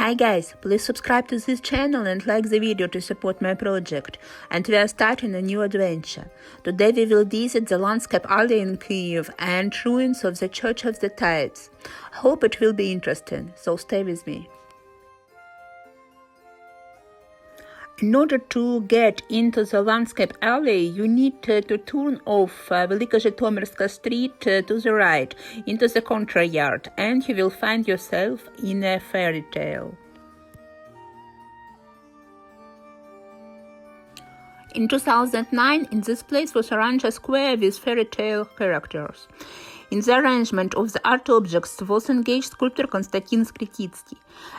Hi guys, please subscribe to this channel and like the video to support my project. And we are starting a new adventure. Today we will visit the landscape alley in Kyiv and ruins of the Church of the Tithes. Hope it will be interesting, so stay with me. In order to get into the landscape alley, you need to turn off Velika Zhytomyrska Street to the right into the courtyard, and you will find yourself in a fairy tale. In 2009, in this place was arranged a square with fairy tale characters. In the arrangement of the art objects was engaged sculptor Konstantin Skrititsky.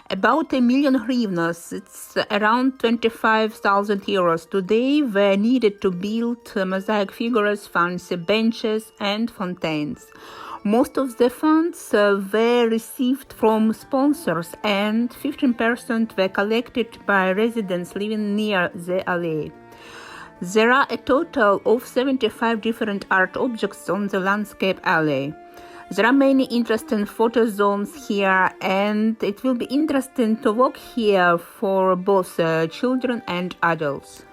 About 1 million hryvnias, it's around 25,000 euros today, were needed to build mosaic figures, fancy benches and fountains. Most of the funds were received from sponsors, and 15% were collected by residents living near the alley. There are a total of 75 different art objects on the landscape alley. There are many interesting photo zones here, and it will be interesting to walk here for both children and adults.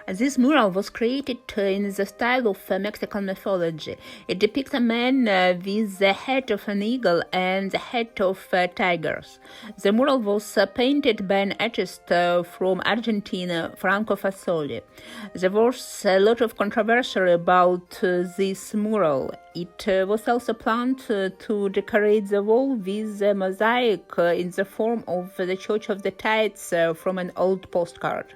This mural was created in the style of Mexican mythology. It depicts a man with the head of an eagle and the head of tigers. The mural was painted by an artist from Argentina, Franco Fasoli. There was a lot of controversy about this mural. It was also planned to decorate the wall with a mosaic in the form of the Church of the Tithes from an old postcard.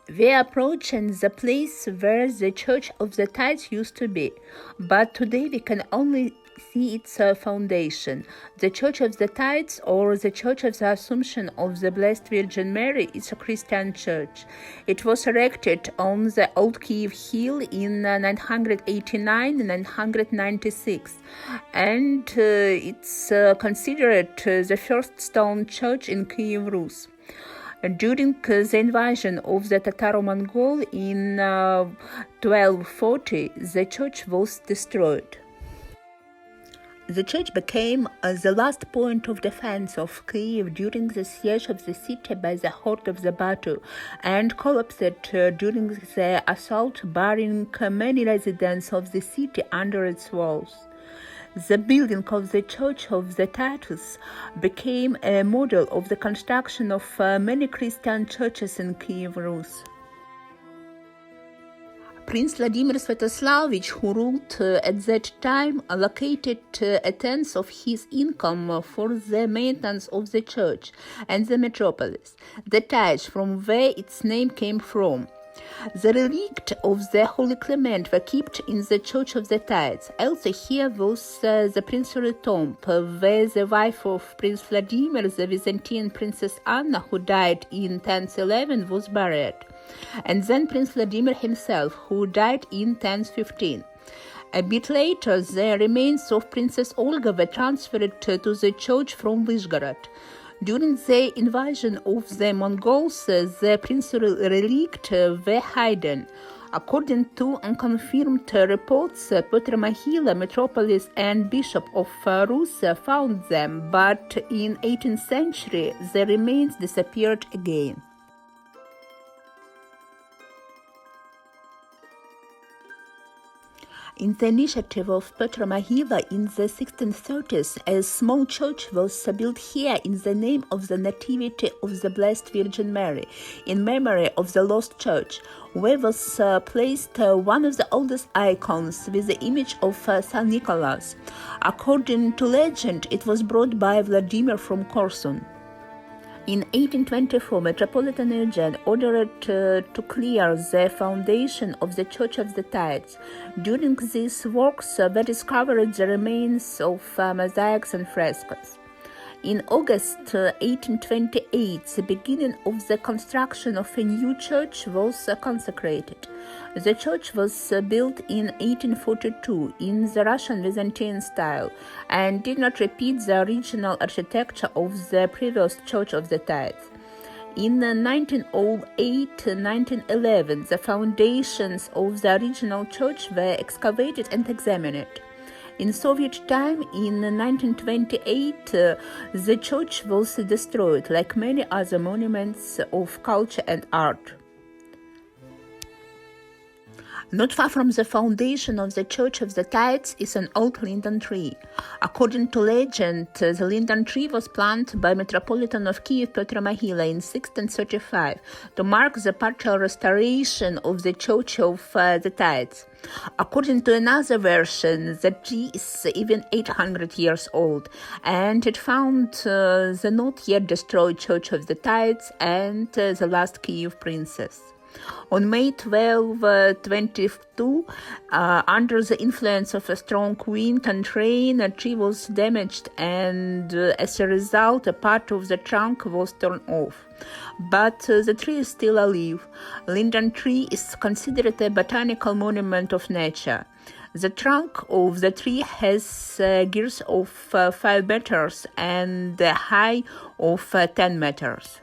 We are approaching the place where the Church of the Tithes used to be, but today we can only see its foundation. The Church of the Tithes, or the Church of the Assumption of the Blessed Virgin Mary, is a Christian church. It was erected on the old Kiev hill in 989-996, and it's considered the first stone church in Kiev, Rus. During the invasion of the Tataro-Mongol in 1240, the church was destroyed. The church became the last point of defense of Kyiv during the siege of the city by the horde of the Batu, and collapsed during the assault, burying many residents of the city under its walls. The building of the Church of the Tithes became a model of the construction of many Christian churches in Kiev, Rus. Prince Vladimir Sviatoslavich, who ruled at that time, allocated a tenth of his income for the maintenance of the church and the metropolis, the tithes, from where its name came from. The relics of the Holy Clement were kept in the Church of the Tithes. Also here was the princely tomb, where the wife of Prince Vladimir, the Byzantine Princess Anna, who died in 1011, was buried, and then Prince Vladimir himself, who died in 1015. A bit later, the remains of Princess Olga were transferred to the church from Vyshgorod. During the invasion of the Mongols, the princely relics were hidden. According to unconfirmed reports, Petr Mahila, metropolis and bishop of Rus, found them, but in 18th century the remains disappeared again. In the initiative of Petr Mahila in the 1630s, a small church was built here in the name of the Nativity of the Blessed Virgin Mary, in memory of the lost church, where was placed one of the oldest icons with the image of St. Nicholas. According to legend, it was brought by Vladimir from Korsun. In 1824, Metropolitan Eugene ordered to clear the foundation of the Church of the Tithes. During these works, were discovered the remains of mosaics and frescoes. In August 1828, the beginning of the construction of a new church was consecrated. The church was built in 1842 in the Russian Byzantine style and did not repeat the original architecture of the previous Church of the Tithes. In 1908-1911, the foundations of the original church were excavated and examined. In Soviet time, in 1928, the church was destroyed, like many other monuments of culture and art. Not far from the foundation of the Church of the Tithes is an old linden tree. According to legend, the linden tree was planted by Metropolitan of Kiev Petr Mahila in 1635 to mark the partial restoration of the Church of the Tithes. According to another version, the tree is even 800 years old, and it found the not yet destroyed Church of the Tithes and the last Kiev princess. On May 12, 22, under the influence of a strong wind and rain, a tree was damaged, and as a result, a part of the trunk was torn off. But the tree is still alive. Linden tree is considered a botanical monument of nature. The trunk of the tree has girth of 5 meters and a height of 10 meters.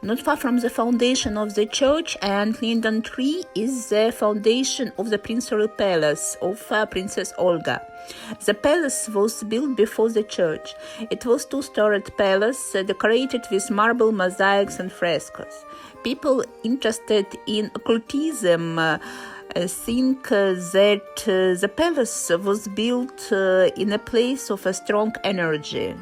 Not far from the foundation of the church and linden tree is the foundation of the princely palace of Princess Olga. The palace was built before the church. It was a two-storied palace decorated with marble mosaics and frescoes. People interested in occultism think that the palace was built in a place of a strong energy.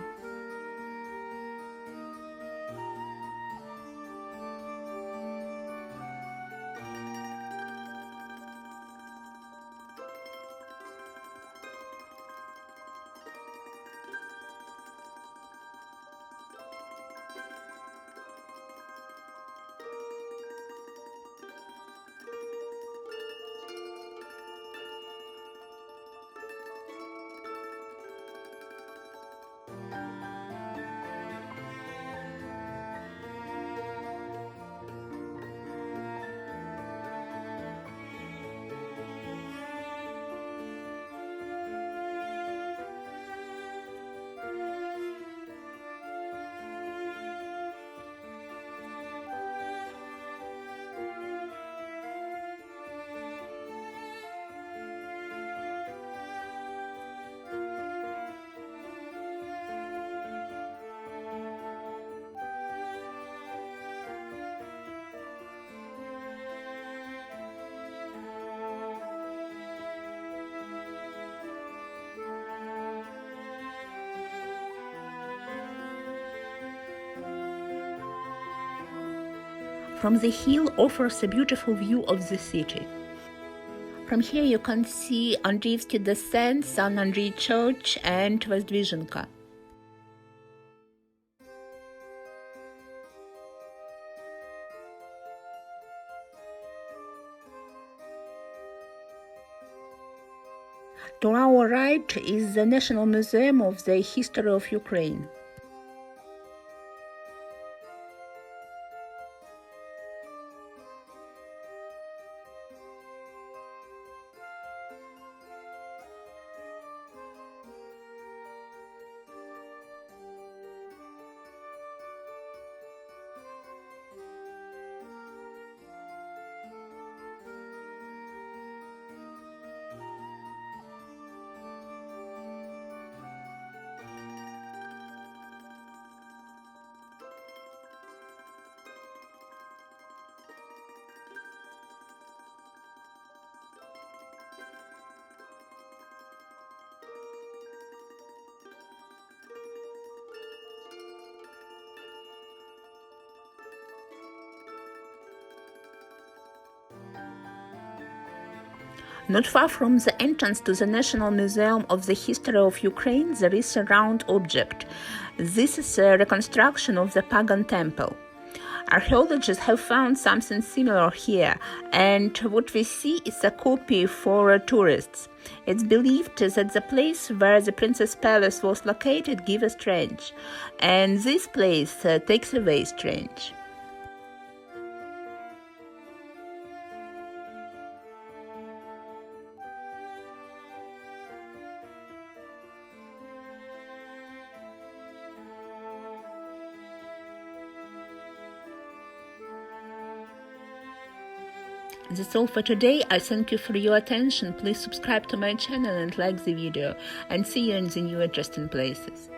From the hill offers a beautiful view of the city. From here you can see Andreevsky Descent, San Andrei Church and Vozdvizhenka. To our right is the National Museum of the History of Ukraine. Not far from the entrance to the National Museum of the History of Ukraine, there is a round object. This is a reconstruction of the pagan temple. Archaeologists have found something similar here, and what we see is a copy for tourists. It's believed that the place where the Princess Palace was located gives strange, and this place takes away strange. That's all for today. I thank you for your attention. Please subscribe to my channel and like the video. And see you in the new interesting places.